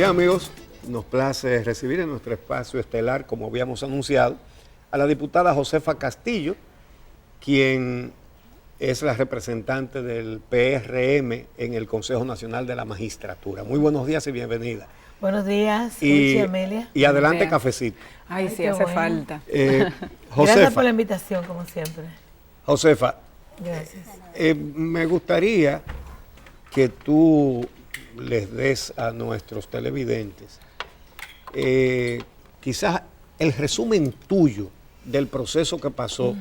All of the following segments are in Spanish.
Bien, amigos, nos place recibir en nuestro espacio estelar, como habíamos anunciado, a la diputada Josefa Castillo, quien es la representante del PRM en el Consejo Nacional de la Magistratura. Muy buenos días y bienvenida. Buenos días, Amelia. Y adelante, cafecito. Ay, sí, hace falta. Josefa, gracias por la invitación, como siempre. Josefa, gracias. Me gustaría que tú les des a nuestros televidentes quizás el resumen tuyo del proceso que pasó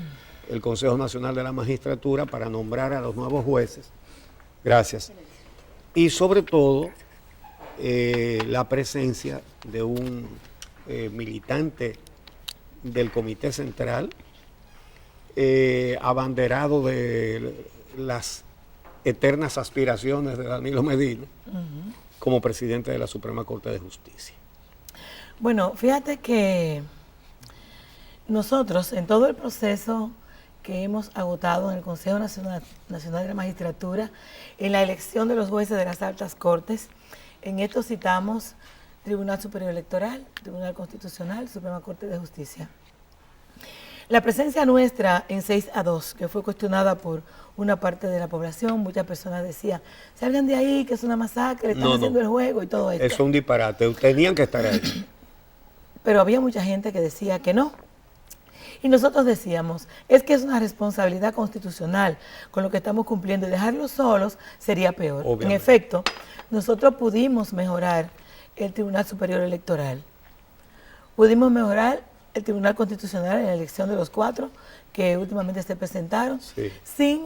el Consejo Nacional de la Magistratura para nombrar a los nuevos jueces. Gracias. Y sobre todo, la presencia de un militante del Comité Central, abanderado de las eternas aspiraciones de Danilo Medina, como presidente de la Suprema Corte de Justicia. Bueno, fíjate que nosotros, en todo el proceso que hemos agotado en el Consejo Nacional de la Magistratura, en la elección de los jueces de las altas cortes, en esto citamos Tribunal Superior Electoral, Tribunal Constitucional, Suprema Corte de Justicia. La presencia nuestra en 6-2, que fue cuestionada por una parte de la población, muchas personas decían, salgan de ahí, que es una masacre, están haciendo el juego y todo esto. Eso es un disparate, tenían que estar ahí. Pero había mucha gente que decía que no. Y nosotros decíamos, es que es una responsabilidad constitucional con lo que estamos cumpliendo y dejarlos solos sería peor. Obviamente. En efecto, nosotros pudimos mejorar el Tribunal Superior Electoral. Pudimos mejorar el Tribunal Constitucional en la elección de los 4 que últimamente se presentaron, sin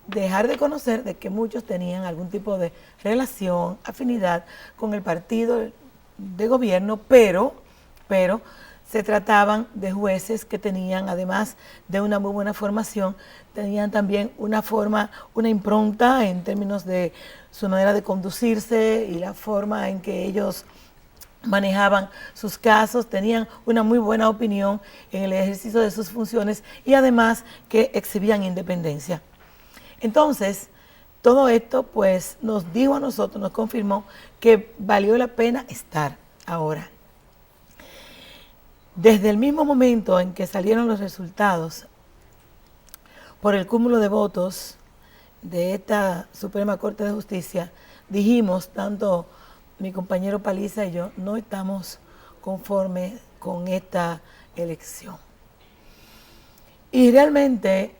dejar de conocer de que muchos tenían algún tipo de relación, afinidad con el partido de gobierno, pero se trataban de jueces que tenían, además de una muy buena formación, tenían también una impronta en términos de su manera de conducirse y la forma en que ellos manejaban sus casos, tenían una muy buena opinión en el ejercicio de sus funciones y además que exhibían independencia. Entonces, todo esto pues nos dijo a nosotros, nos confirmó que valió la pena estar ahora. Desde el mismo momento en que salieron los resultados por el cúmulo de votos de esta Suprema Corte de Justicia, dijimos, tanto mi compañero Paliza y yo, no estamos conformes con esta elección. Y realmente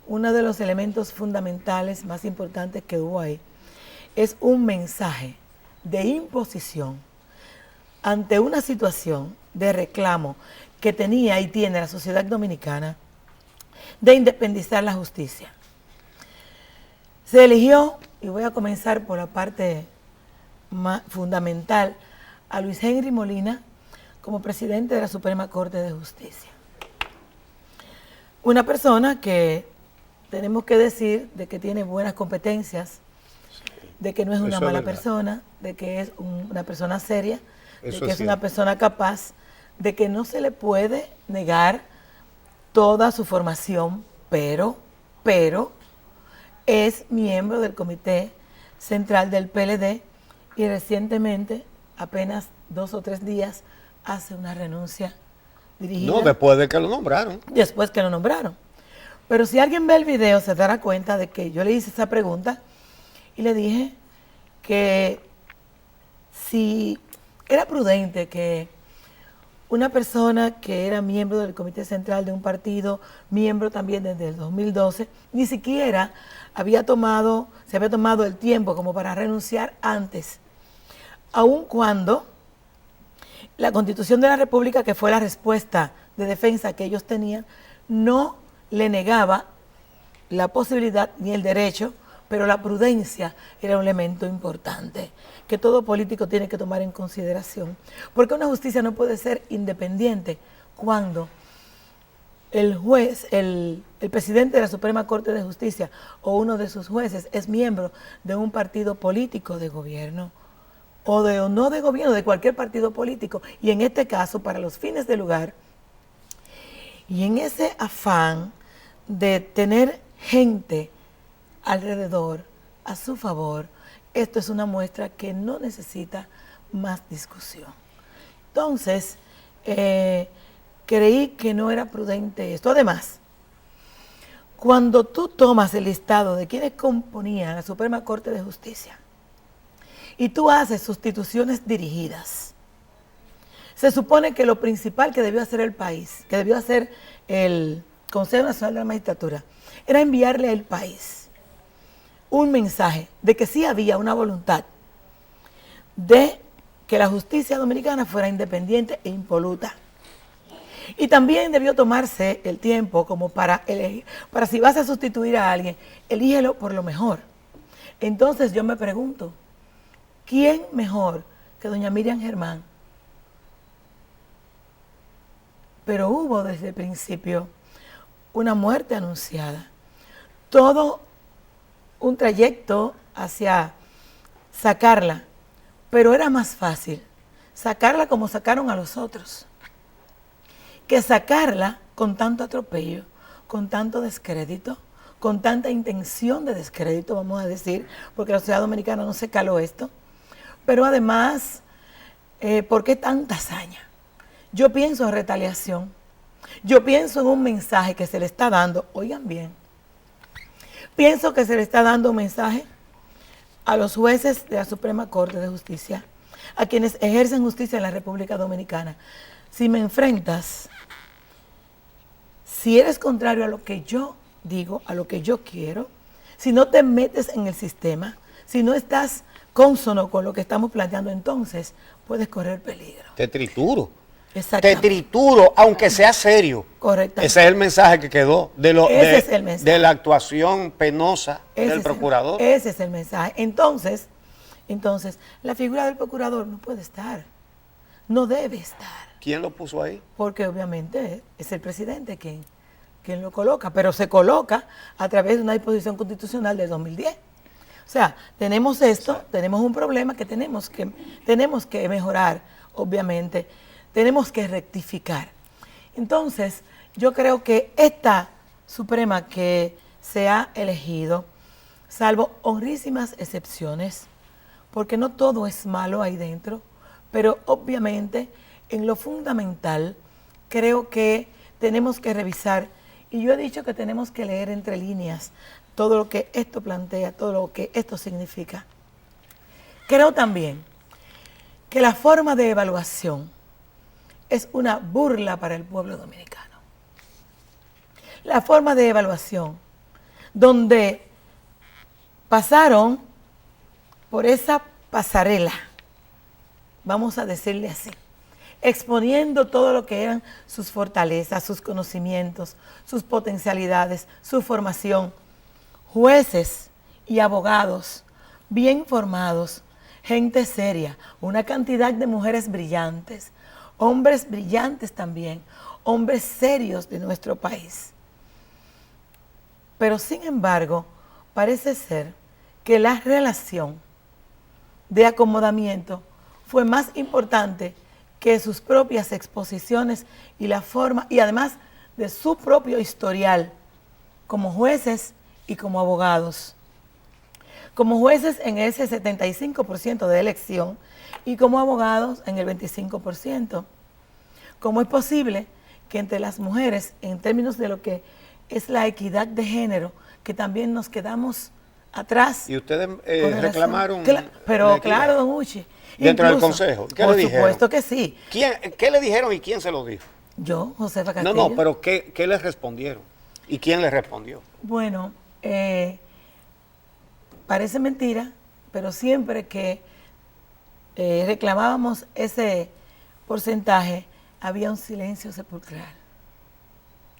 uno de los elementos fundamentales más importantes que hubo ahí es un mensaje de imposición ante una situación de reclamo que tenía y tiene la sociedad dominicana de independizar la justicia. Se eligió, y voy a comenzar por la parte más fundamental, a Luis Henry Molina como presidente de la Suprema Corte de Justicia. Una persona que tenemos que decir de que tiene buenas competencias, de que no es una mala persona, de que es una persona seria, de que es una persona capaz, de que no se le puede negar toda su formación, pero es miembro del Comité Central del PLD y recientemente, apenas 2 o 3 días, hace una renuncia dirigida. No, después de que lo nombraron. Después que lo nombraron. Pero si alguien ve el video se dará cuenta de que yo le hice esa pregunta y le dije que si era prudente que una persona que era miembro del Comité Central de un partido, miembro también desde el 2012, ni siquiera se había tomado el tiempo como para renunciar antes, aun cuando la Constitución de la República, que fue la respuesta de defensa que ellos tenían, no le negaba la posibilidad ni el derecho, pero la prudencia era un elemento importante que todo político tiene que tomar en consideración, porque una justicia no puede ser independiente cuando el juez, el presidente de la Suprema Corte de Justicia o uno de sus jueces es miembro de un partido político de gobierno o no de gobierno, de cualquier partido político, y en este caso para los fines del lugar, y en ese afán de tener gente alrededor, a su favor, esto es una muestra que no necesita más discusión. Entonces, creí que no era prudente esto. Además, cuando tú tomas el listado de quienes componían la Suprema Corte de Justicia y tú haces sustituciones dirigidas, se supone que lo principal que debió hacer el país, que debió hacer el Consejo Nacional de la Magistratura, era enviarle al país un mensaje de que sí había una voluntad de que la justicia dominicana fuera independiente e impoluta. Y también debió tomarse el tiempo como para elegir, para si vas a sustituir a alguien, elígelo por lo mejor. Entonces yo me pregunto, ¿quién mejor que doña Miriam Germán? Pero hubo desde el principio una muerte anunciada, todo un trayecto hacia sacarla, pero era más fácil sacarla como sacaron a los otros, que sacarla con tanto atropello, con tanto descrédito, con tanta intención de descrédito, vamos a decir, porque la sociedad dominicana no se caló esto, pero además, ¿por qué tanta hazaña? Yo pienso en retaliación, yo pienso en un mensaje que se le está dando, oigan bien, pienso que se le está dando un mensaje a los jueces de la Suprema Corte de Justicia, a quienes ejercen justicia en la República Dominicana. Si me enfrentas, si eres contrario a lo que yo digo, a lo que yo quiero, si no te metes en el sistema, si no estás cónsono con lo que estamos planteando, entonces puedes correr peligro. Te trituro. Te trituro, aunque sea serio. Correcto. Ese es el mensaje que quedó Ese es el mensaje. de la actuación penosa del procurador. Ese es el mensaje. Entonces, la figura del procurador no puede estar, no debe estar. ¿Quién lo puso ahí? Porque obviamente es el presidente quien lo coloca, pero se coloca a través de una disposición constitucional de 2010. O sea, tenemos esto, tenemos un problema que tenemos que mejorar, obviamente, tenemos que rectificar. Entonces, yo creo que esta Suprema que se ha elegido, salvo honrísimas excepciones, porque no todo es malo ahí dentro, pero obviamente en lo fundamental creo que tenemos que revisar, y yo he dicho que tenemos que leer entre líneas todo lo que esto plantea, todo lo que esto significa. Creo también que la forma de evaluación es una burla para el pueblo dominicano. La forma de evaluación donde pasaron por esa pasarela, vamos a decirle así, exponiendo todo lo que eran sus fortalezas, sus conocimientos, sus potencialidades, su formación, jueces y abogados bien formados, gente seria, una cantidad de mujeres brillantes, hombres brillantes también, hombres serios de nuestro país. Pero sin embargo, parece ser que la relación de acomodamiento fue más importante que sus propias exposiciones y la forma, y además de su propio historial como jueces y como abogados. Como jueces en ese 75% de elección y como abogados en el 25%. ¿Cómo es posible que entre las mujeres, en términos de lo que es la equidad de género, que también nos quedamos atrás? Y ustedes reclamaron... Pero claro, don Uchi. ¿Dentro del Consejo? ¿Qué le dijeron? Por supuesto que sí. ¿Qué le dijeron y quién se lo dijo? Yo, Josefa Castillo. No, pero ¿qué les respondieron? ¿Y quién les respondió? Bueno, parece mentira, pero siempre que reclamábamos ese porcentaje, había un silencio sepulcral.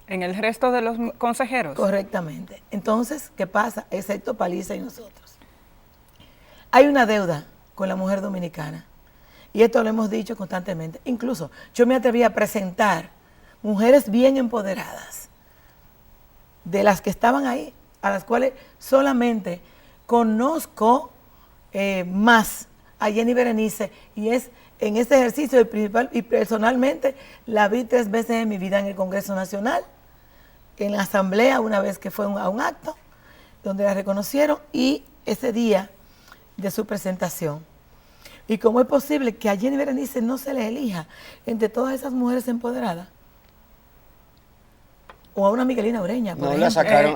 ¿En el resto de los consejeros? Correctamente. Entonces, ¿qué pasa? Excepto Paliza y nosotros. Hay una deuda con la mujer dominicana. Y esto lo hemos dicho constantemente. Incluso yo me atreví a presentar mujeres bien empoderadas, de las que estaban ahí, a las cuales solamente conozco más a Jenny Berenice, y es en este ejercicio el principal, y personalmente la vi 3 veces en mi vida en el Congreso Nacional, en la Asamblea, una vez que fue a un acto donde la reconocieron, y ese día de su presentación. ¿Y cómo es posible que a Jenny Berenice no se le elija entre todas esas mujeres empoderadas? O a una Miguelina Ureña, por No, ejemplo. la sacaron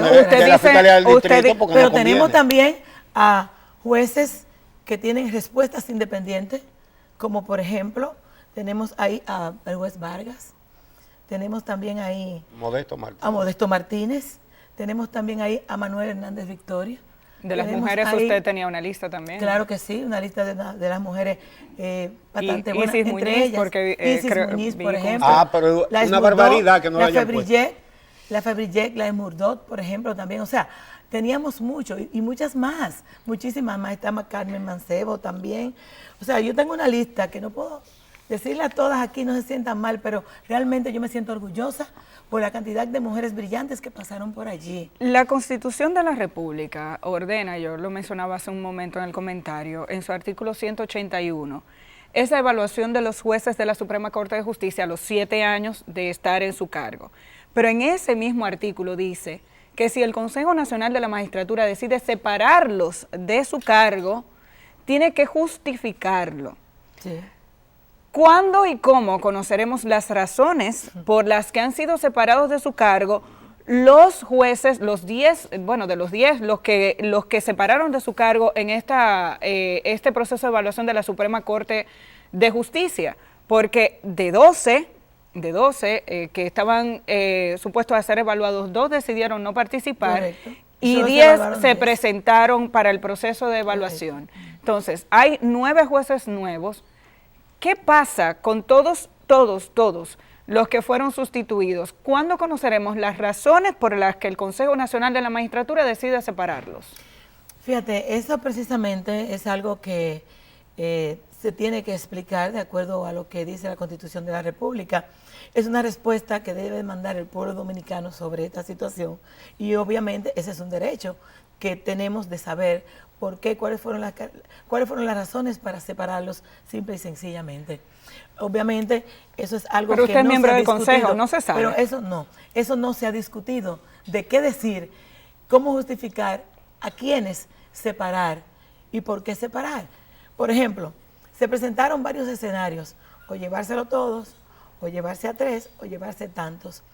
usted de la dice- Fiscalía del usted Distrito di- porque Pero no conviene. tenemos también a jueces que tienen respuestas independientes, como por ejemplo, tenemos ahí al juez Vargas, tenemos también ahí Modesto Martínez. a Modesto Martínez, tenemos también ahí a Manuel Hernández Victoria. De las Tenemos mujeres ahí, usted tenía una lista también. claro que sí, una lista de las mujeres bastante Y buena. Isis Entre Muñiz, ellas, porque, Isis creo- Muñiz, vi por con- ejemplo. Pero la una Esmurdó, barbaridad que no la la hayan Febrillec, la Febrillec, la Esmurdot, por ejemplo, también. O sea, teníamos mucho y muchas más, muchísimas más. Está Carmen Mancebo también. O sea, yo tengo una lista que no puedo decirle a todas aquí, no se sientan mal, pero realmente yo me siento orgullosa por la cantidad de mujeres brillantes que pasaron por allí. La Constitución de la República ordena, yo lo mencionaba hace un momento en el comentario, en su artículo 181, esa evaluación de los jueces de la Suprema Corte de Justicia a los 7 años de estar en su cargo. Pero en ese mismo artículo dice que si el Consejo Nacional de la Magistratura decide separarlos de su cargo, tiene que justificarlo. Sí. ¿Cuándo y cómo conoceremos las razones por las que han sido separados de su cargo los jueces, los 10, bueno, de los 10, los que separaron de su cargo en este proceso de evaluación de la Suprema Corte de Justicia? Porque de 12 que estaban supuestos a ser evaluados, 2 decidieron no participar. Correcto. Y Solo se 10 evaluaron se 10. presentaron para el proceso de evaluación. Entonces, hay 9 jueces nuevos. ¿Qué pasa con todos los que fueron sustituidos? ¿Cuándo conoceremos las razones por las que el Consejo Nacional de la Magistratura decide separarlos? Fíjate, eso precisamente es algo que se tiene que explicar de acuerdo a lo que dice la Constitución de la República. Es una respuesta que debe mandar el pueblo dominicano sobre esta situación y obviamente ese es un derecho que tenemos de saber por qué, cuáles fueron las razones para separarlos simple y sencillamente. Obviamente eso es algo Pero que usted es no miembro se ha del discutido, Consejo, no se sabe. Pero eso no se ha discutido. ¿De qué decir? ¿Cómo justificar a quiénes separar y por qué separar? Por ejemplo, se presentaron varios escenarios, o llevárselo todos, o llevarse a 3, o llevarse tantos,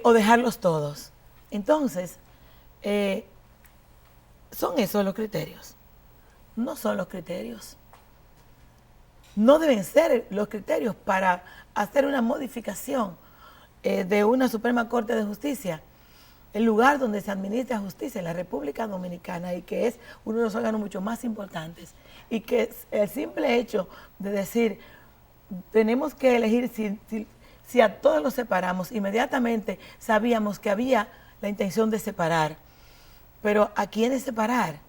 o dejarlos todos. Entonces, ¿son esos los criterios? No son los criterios. No deben ser los criterios para hacer una modificación de una Suprema Corte de Justicia, el lugar donde se administra justicia en la República Dominicana y que es uno de los órganos mucho más importantes. Y que el simple hecho de decir, tenemos que elegir si a todos los separamos, inmediatamente sabíamos que había la intención de separar. Pero ¿a quiénes separar?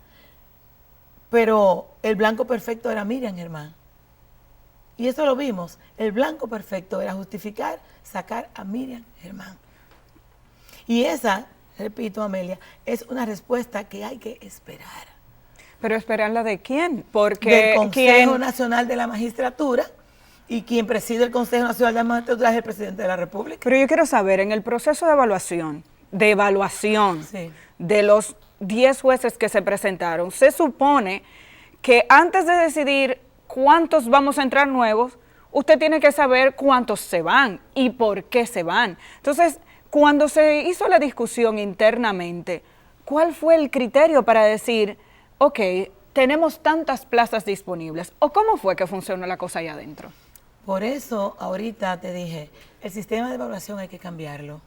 Pero el blanco perfecto era Miriam Germán. Y eso lo vimos. El blanco perfecto era justificar, sacar a Miriam Germán. Y esa, repito, Amelia, es una respuesta que hay que esperar. ¿Pero esperarla de quién? Porque Del Consejo Nacional de la Magistratura, y quien preside el Consejo Nacional de la Magistratura es el presidente de la República. Pero yo quiero saber, en el proceso de evaluación Sí. de los 10 jueces que se presentaron, se supone que antes de decidir cuántos vamos a entrar nuevos, usted tiene que saber cuántos se van y por qué se van. Entonces, cuando se hizo la discusión internamente, ¿cuál fue el criterio para decir, ok, tenemos tantas plazas disponibles? ¿O cómo fue que funcionó la cosa allá adentro? Por eso, ahorita te dije, el sistema de evaluación hay que cambiarlo.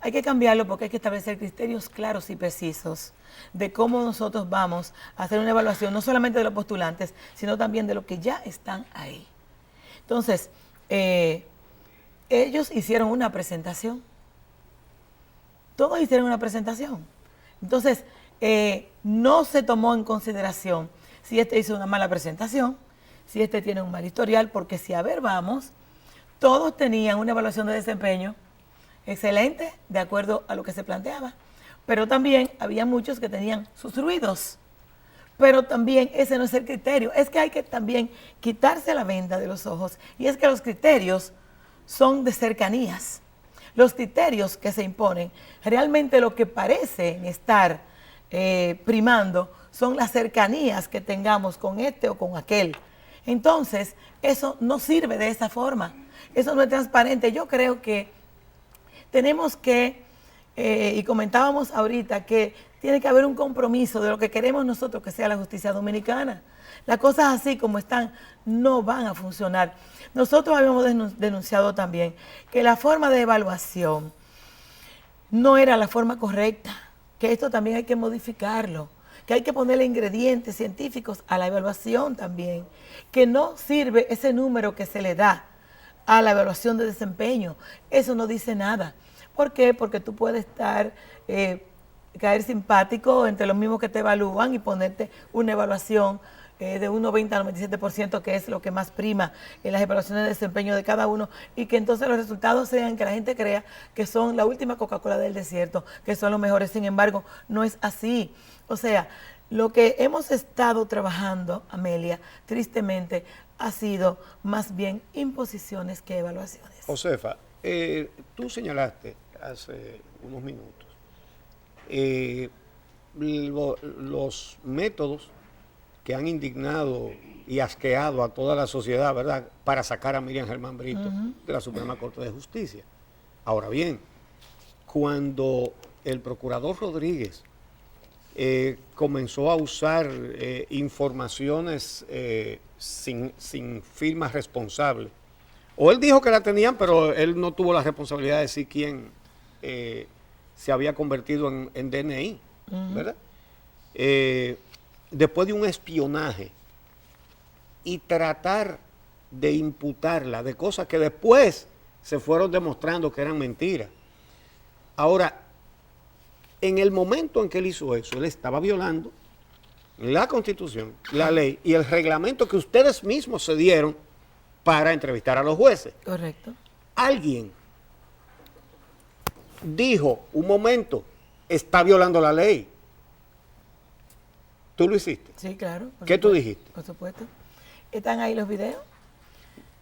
Hay que cambiarlo porque hay que establecer criterios claros y precisos de cómo nosotros vamos a hacer una evaluación, no solamente de los postulantes, sino también de los que ya están ahí. Entonces, ellos hicieron una presentación. Todos hicieron una presentación. Entonces, no se tomó en consideración si este hizo una mala presentación, si este tiene un mal historial, porque si a ver vamos, todos tenían una evaluación de desempeño excelente, de acuerdo a lo que se planteaba, pero también había muchos que tenían sus ruidos. Pero también ese no es el criterio, es que hay que también quitarse la venda de los ojos, y es que los criterios son de cercanías. Los criterios que se imponen, realmente lo que parecen estar primando son las cercanías que tengamos con este o con aquel. Entonces, eso no sirve de esa forma. Eso no es transparente. Yo creo que tenemos que, y comentábamos ahorita, que tiene que haber un compromiso de lo que queremos nosotros que sea la justicia dominicana. Las cosas así como están no van a funcionar. Nosotros habíamos denunciado también que la forma de evaluación no era la forma correcta, que esto también hay que modificarlo, que hay que ponerle ingredientes científicos a la evaluación también, que no sirve ese número que se le da a la evaluación de desempeño. Eso no dice nada. ¿Por qué? Porque tú puedes caer simpático entre los mismos que te evalúan y ponerte una evaluación de un 90 al 97%, que es lo que más prima en las evaluaciones de desempeño de cada uno, y que entonces los resultados sean que la gente crea que son la última Coca-Cola del desierto, que son los mejores. Sin embargo, no es así. O sea, lo que hemos estado trabajando, Amelia, tristemente, ha sido más bien imposiciones que evaluaciones. Josefa, tú señalaste hace unos minutos los métodos que han indignado y asqueado a toda la sociedad, ¿verdad?, para sacar a Miriam Germán Brito de la Suprema Corte de Justicia. Ahora bien, cuando el procurador Rodríguez comenzó a usar informaciones sin firmas responsables, o él dijo que la tenían, pero él no tuvo la responsabilidad de decir quién se había convertido en DNI, ¿verdad? Después de un espionaje y tratar de imputarla de cosas que después se fueron demostrando que eran mentiras. Ahora, en el momento en que él hizo eso, él estaba violando la Constitución, la ley y el reglamento que ustedes mismos se dieron para entrevistar a los jueces. Correcto. Alguien dijo, un momento, está violando la ley. ¿Tú lo hiciste? Sí, claro. ¿Qué tú dijiste? Por supuesto. ¿Están ahí los videos?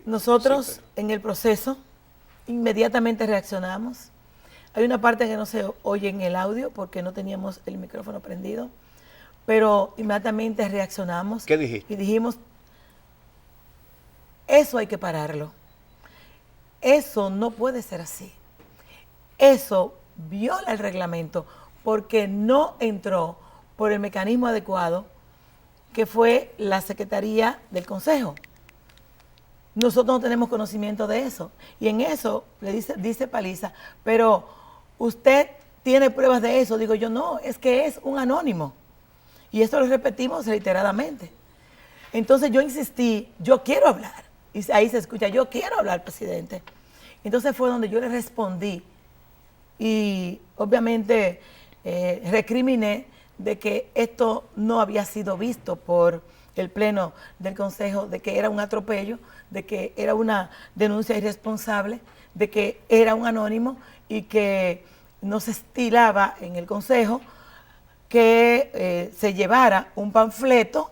Nosotros, sí, en el proceso, inmediatamente reaccionamos. Hay una parte que no se oye en el audio porque no teníamos el micrófono prendido, pero inmediatamente reaccionamos. ¿Qué dijiste? Y dijimos, eso hay que pararlo. Eso no puede ser así. Eso viola el reglamento porque no entró por el mecanismo adecuado que fue la Secretaría del Consejo. Nosotros no tenemos conocimiento de eso. Y en eso le dice Paliza, pero usted tiene pruebas de eso. Digo yo, no, es que es un anónimo. Y esto lo repetimos reiteradamente. Entonces yo insistí, yo quiero hablar. Y ahí se escucha, yo quiero hablar, presidente. Entonces fue donde yo le respondí. Y obviamente recriminé de que esto no había sido visto por el Pleno del Consejo, de que era un atropello, de que era una denuncia irresponsable, de que era un anónimo y que no se estilaba en el Consejo que se llevara un panfleto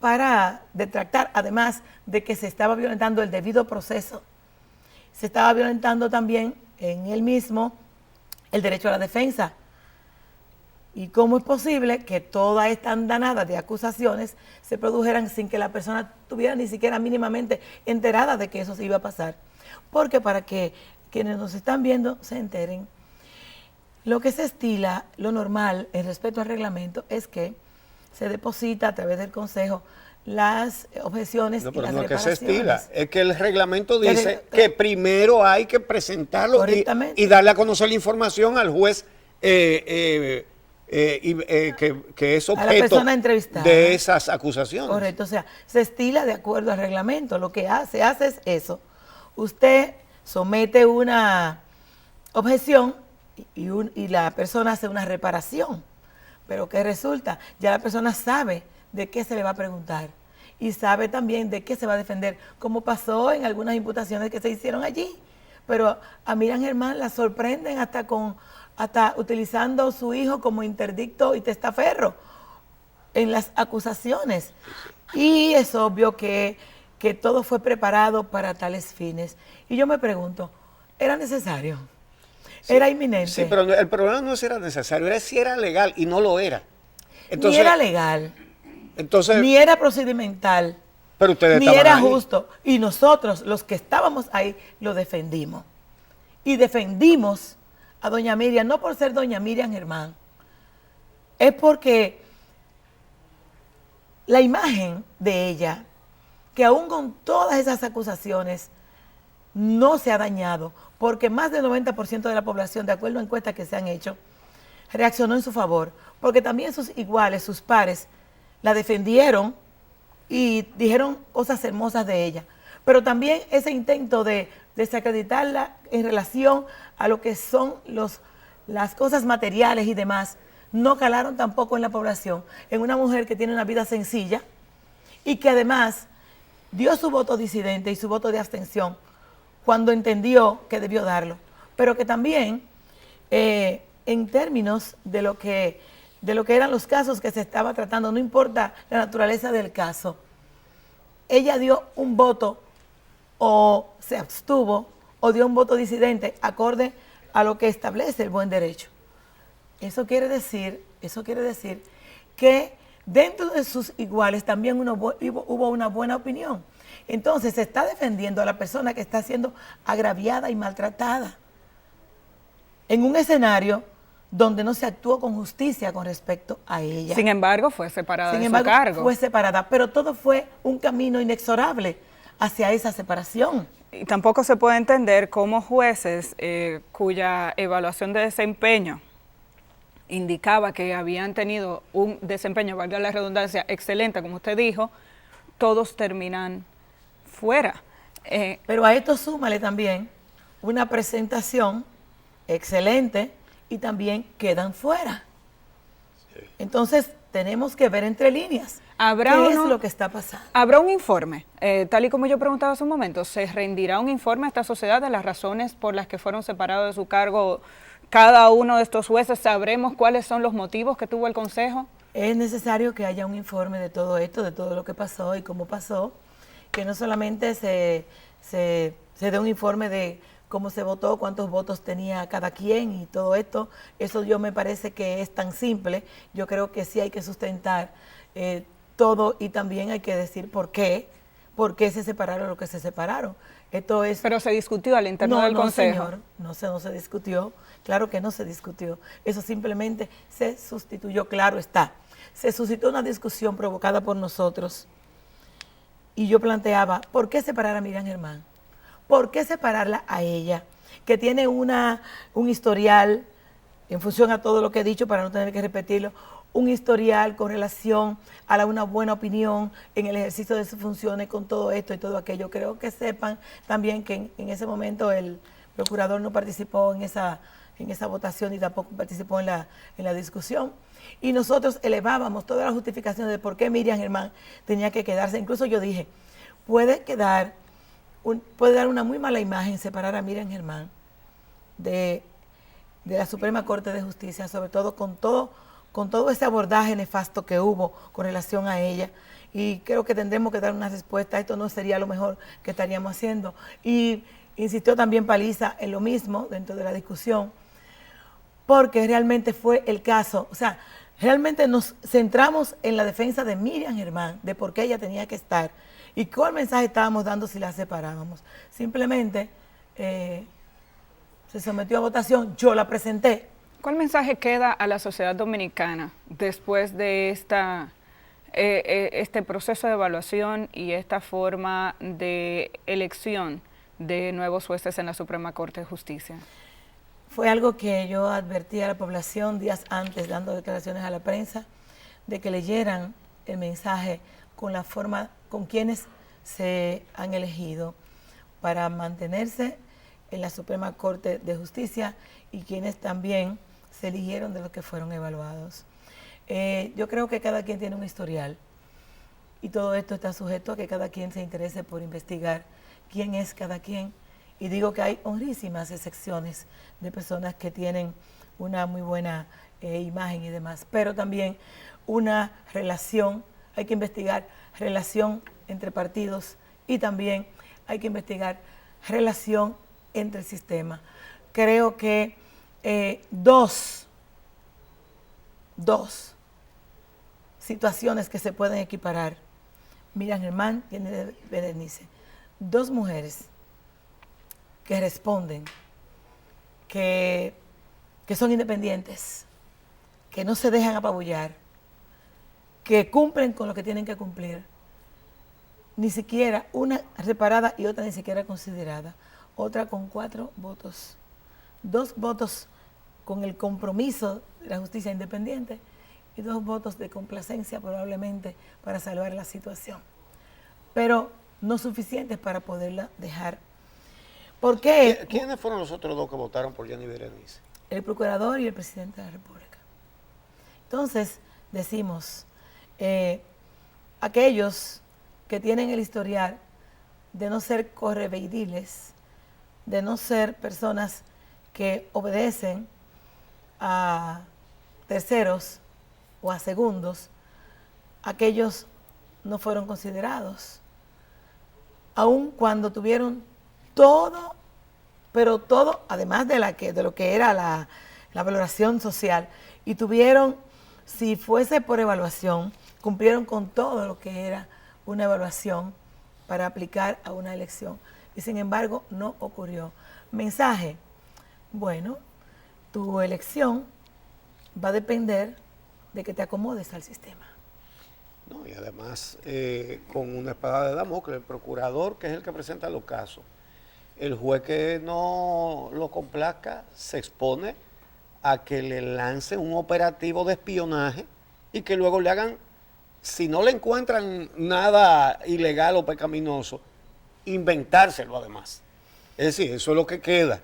para detractar, además de que se estaba violentando el debido proceso. Se estaba violentando también en él mismo el derecho a la defensa. ¿Y cómo es posible que toda esta andanada de acusaciones se produjeran sin que la persona estuviera ni siquiera mínimamente enterada de que eso se iba a pasar? Porque para que quienes nos están viendo se enteren, lo que se estila, lo normal en respecto al reglamento es que se deposita a través del Consejo las objeciones no, y pero las no es que se reparaciones. estila, es que el reglamento dice que primero hay que presentarlo y darle a conocer la información al juez que es objeto de esas acusaciones. Correcto, o sea, se estila de acuerdo al reglamento. Lo que se hace es eso. Usted somete una objeción y la persona hace una reparación. Pero ¿qué resulta? Ya la persona sabe de qué se le va a preguntar y sabe también de qué se va a defender, como pasó en algunas imputaciones que se hicieron allí. Pero a Miriam Germán la sorprenden hasta utilizando su hijo como interdicto y testaferro en las acusaciones. Y es obvio que todo fue preparado para tales fines. Y yo me pregunto, ¿era necesario? Sí, ¿era inminente? Sí, pero el problema no es si era necesario, era si era legal y no lo era. Entonces, ni era legal, entonces, ni era procedimental, pero ustedes ni estaban era ahí. justo. Y nosotros, los que estábamos ahí, lo defendimos. Y defendimos a doña Miriam, no por ser doña Miriam Germán, es porque la imagen de ella, que aún con todas esas acusaciones, no se ha dañado, porque más del 90% de la población, de acuerdo a encuestas que se han hecho, reaccionó en su favor, porque también sus iguales, sus pares, la defendieron y dijeron cosas hermosas de ella. Pero también ese intento de desacreditarla en relación a lo que son las cosas materiales y demás, no calaron tampoco en la población, en una mujer que tiene una vida sencilla y que además dio su voto disidente y su voto de abstención cuando entendió que debió darlo, pero que también en términos de lo que eran los casos que se estaba tratando, no importa la naturaleza del caso, ella dio un voto o se abstuvo o dio un voto disidente acorde a lo que establece el buen derecho. Eso quiere decir que dentro de sus iguales también hubo una buena opinión. Entonces se está defendiendo a la persona que está siendo agraviada y maltratada en un escenario donde no se actuó con justicia con respecto a ella. Sin embargo, fue separada de su cargo. Fue separada, pero todo fue un camino inexorable hacia esa separación. Y tampoco se puede entender cómo jueces cuya evaluación de desempeño indicaba que habían tenido un desempeño, valga la redundancia, excelente, como usted dijo, todos terminan fuera. Pero a esto súmale también una presentación excelente y también quedan fuera. Entonces tenemos que ver entre líneas qué es lo que está pasando. Habrá un informe, tal y como yo preguntaba hace un momento, ¿se rendirá un informe a esta sociedad de las razones por las que fueron separados de su cargo cada uno de estos jueces? ¿Sabremos cuáles son los motivos que tuvo el Consejo? Es necesario que haya un informe de todo esto, de todo lo que pasó y cómo pasó, que no solamente se dé un informe de cómo se votó, cuántos votos tenía cada quien y todo esto. Eso yo me parece que es tan simple. Yo creo que sí hay que sustentar todo y también hay que decir por qué se separaron lo que se separaron. Esto es... Pero se discutió al interno del Consejo. Señor, no se discutió. Claro que no se discutió. Eso simplemente se sustituyó, claro está. Se suscitó una discusión provocada por nosotros y yo planteaba, ¿por qué separar a Miriam Germán? ¿Por qué separarla a ella, que tiene un historial, en función a todo lo que he dicho para no tener que repetirlo, un historial con relación a una buena opinión en el ejercicio de sus funciones con todo esto y todo aquello? Creo que sepan también que en ese momento el procurador no participó en esa votación y tampoco participó en la discusión. Y nosotros elevábamos todas las justificaciones de por qué Miriam Germán tenía que quedarse. Incluso yo dije, puede dar una muy mala imagen separar a Miriam Germán de la Suprema Corte de Justicia, sobre todo con todo ese abordaje nefasto que hubo con relación a ella. Y creo que tendremos que dar una respuesta. Esto no sería lo mejor que estaríamos haciendo. Y insistió también Paliza en lo mismo dentro de la discusión, porque realmente fue el caso. O sea, realmente nos centramos en la defensa de Miriam Germán, de por qué ella tenía que estar y cuál mensaje estábamos dando si la separábamos. Simplemente se sometió a votación, yo la presenté. ¿Cuál mensaje queda a la sociedad dominicana después de este proceso de evaluación y esta forma de elección de nuevos jueces en la Suprema Corte de Justicia? Fue algo que yo advertí a la población días antes, dando declaraciones a la prensa, de que leyeran el mensaje con la forma, con quienes se han elegido para mantenerse en la Suprema Corte de Justicia y quienes también se eligieron de los que fueron evaluados. Yo creo que cada quien tiene un historial y todo esto está sujeto a que cada quien se interese por investigar quién es cada quien. Y digo que hay honrísimas excepciones de personas que tienen una muy buena imagen y demás, pero también una relación, hay que investigar relación entre partidos y también hay que investigar relación entre el sistema. Creo que dos situaciones que se pueden equiparar. Miriam Germán tiene Berenice. 2 mujeres que responden, que son independientes, que no se dejan apabullar, que cumplen con lo que tienen que cumplir. Ni siquiera una reparada y otra ni siquiera considerada. Otra con 4 votos. 2 votos con el compromiso de la justicia independiente y 2 votos de complacencia probablemente para salvar la situación. Pero no suficientes para poderla dejar. ¿Por qué? ¿Quiénes fueron los otros 2 que votaron por Jenny Berenice? El procurador y el presidente de la República. Entonces, decimos, aquellos que tienen el historial de no ser correveidiles, de no ser personas que obedecen a terceros o a segundos, aquellos no fueron considerados, aun cuando tuvieron todo, pero todo, además de lo que era la valoración social, y tuvieron, si fuese por evaluación, cumplieron con todo lo que era una evaluación para aplicar a una elección. Y sin embargo, no ocurrió. Mensaje, bueno, tu elección va a depender de que te acomodes al sistema. No, y además, con una espada de Damocles, el procurador, que es el que presenta los casos, el juez que no lo complazca se expone a que le lancen un operativo de espionaje y que luego le hagan, si no le encuentran nada ilegal o pecaminoso, inventárselo además. Es decir, eso es lo que queda.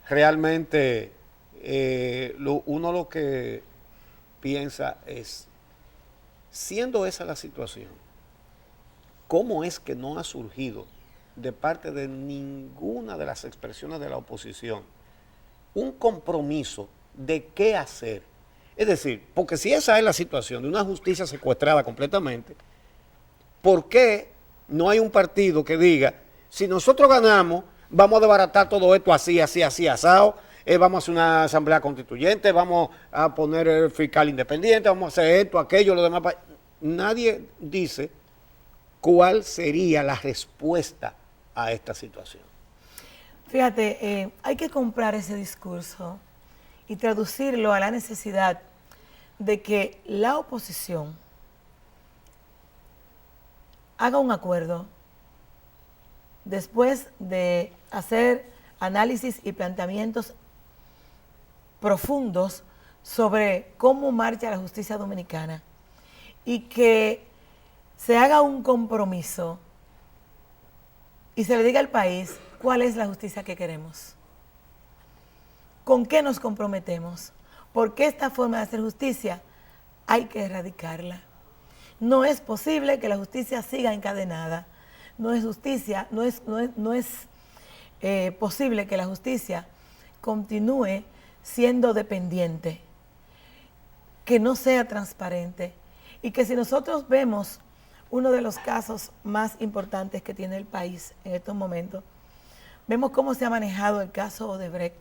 Realmente, uno lo que piensa es, siendo esa la situación, ¿cómo es que no ha surgido de parte de ninguna de las expresiones de la oposición un compromiso de qué hacer? Es decir, porque si esa es la situación de una justicia secuestrada completamente, ¿por qué no hay un partido que diga, si nosotros ganamos, vamos a desbaratar todo esto así, asado, vamos a hacer una asamblea constituyente, vamos a poner el fiscal independiente, vamos a hacer esto, aquello, lo demás? Nadie dice cuál sería la respuesta a esta situación. Fíjate, hay que comprar ese discurso y traducirlo a la necesidad de que la oposición haga un acuerdo después de hacer análisis y planteamientos profundos sobre cómo marcha la justicia dominicana y que se haga un compromiso y se le diga al país cuál es la justicia que queremos, con qué nos comprometemos, porque esta forma de hacer justicia hay que erradicarla. No es posible que la justicia siga encadenada. No es posible que la justicia continúe siendo dependiente, que no sea transparente y que si nosotros vemos uno de los casos más importantes que tiene el país en estos momentos, vemos cómo se ha manejado el caso Odebrecht,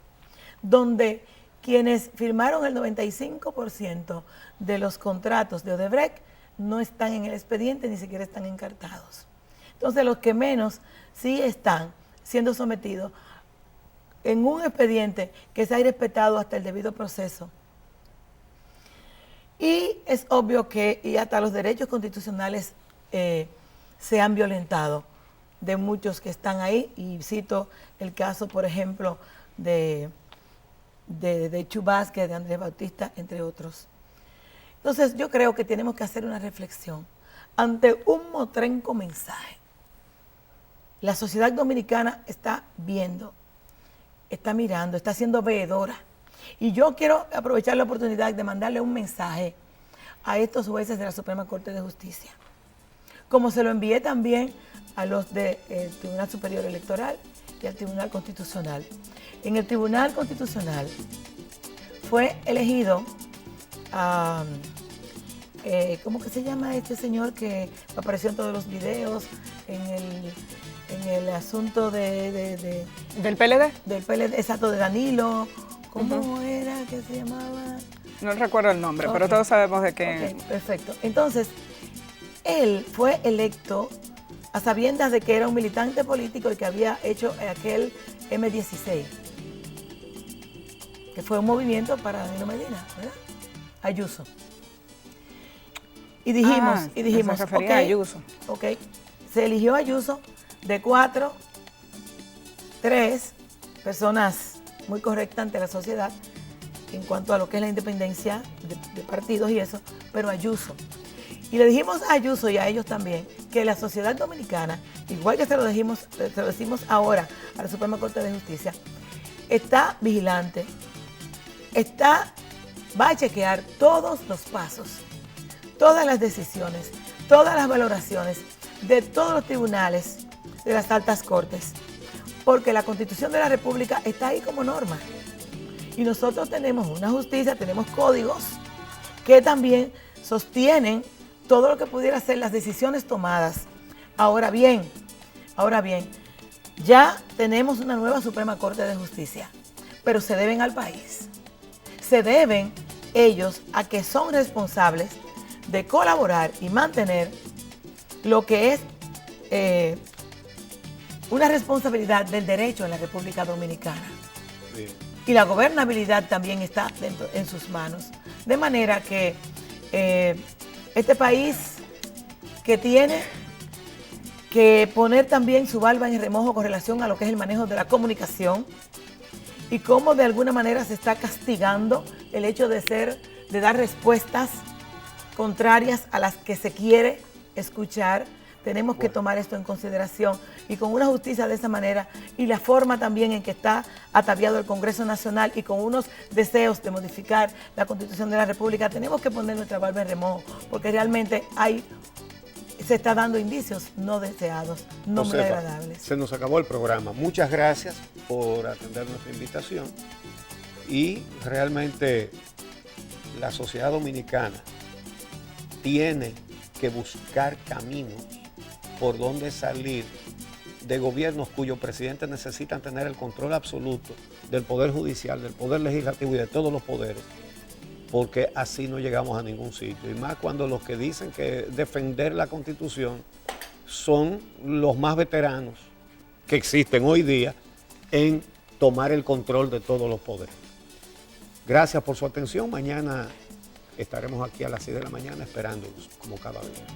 donde quienes firmaron el 95% de los contratos de Odebrecht no están en el expediente, ni siquiera están encartados. Entonces, los que menos sí están siendo sometidos en un expediente que se ha respetado hasta el debido proceso. Y es obvio que y hasta los derechos constitucionales se han violentado de muchos que están ahí, y cito el caso, por ejemplo, de Chu Vázquez, de Andrés Bautista, entre otros. Entonces, yo creo que tenemos que hacer una reflexión ante un motrenco mensaje. La sociedad dominicana está viendo, está mirando, está siendo veedora. Y yo quiero aprovechar la oportunidad de mandarle un mensaje a estos jueces de la Suprema Corte de Justicia, como se lo envié también a los del Tribunal Superior Electoral y al Tribunal Constitucional. En el Tribunal Constitucional fue elegido, ¿cómo que se llama este señor que apareció en todos los videos, en el asunto ¿Del PLD? Del PLD, exacto, de Danilo? ¿Cómo era que se llamaba? No recuerdo el nombre, Ok. pero todos sabemos de qué. Ok, perfecto. Entonces, él fue electo a sabiendas de que era un militante político y que había hecho aquel M16, que fue un movimiento para Danilo Medina, ¿verdad? Ayuso. Y dijimos, Se refería a Ayuso. ok, se eligió Ayuso de 4, 3 personas muy correctas ante la sociedad en cuanto a lo que es la independencia de partidos y eso, pero Ayuso. Y le dijimos a Ayuso y a ellos también que la sociedad dominicana, igual que se lo decimos ahora a la Suprema Corte de Justicia, está vigilante, va a chequear todos los pasos, todas las decisiones, todas las valoraciones de todos los tribunales de las altas cortes, porque la Constitución de la República está ahí como norma. Y nosotros tenemos una justicia, tenemos códigos que también sostienen todo lo que pudiera ser las decisiones tomadas. Ahora bien, ya tenemos una nueva Suprema Corte de Justicia, pero se deben al país. Se deben ellos a que son responsables de colaborar y mantener lo que es una responsabilidad del derecho en la República Dominicana. Bien. Y la gobernabilidad también está en sus manos. De manera que este país que tiene que poner también su barba en remojo con relación a lo que es el manejo de la comunicación y cómo de alguna manera se está castigando el hecho de dar respuestas contrarias a las que se quiere escuchar. Tenemos que tomar esto en consideración y con una justicia de esa manera y la forma también en que está ataviado el Congreso Nacional y con unos deseos de modificar la Constitución de la República, tenemos que poner nuestra barba en remojo porque realmente se está dando indicios no deseados, no muy Josefa, agradables. se nos acabó el programa. Muchas gracias por atender nuestra invitación y realmente la sociedad dominicana tiene que buscar caminos por donde salir de gobiernos cuyos presidentes necesitan tener el control absoluto del Poder Judicial, del Poder Legislativo y de todos los poderes, porque así no llegamos a ningún sitio. Y más cuando los que dicen que defender la Constitución son los más veteranos que existen hoy día en tomar el control de todos los poderes. Gracias por su atención. Mañana estaremos aquí a las 6 de la mañana esperándolos, como cada día.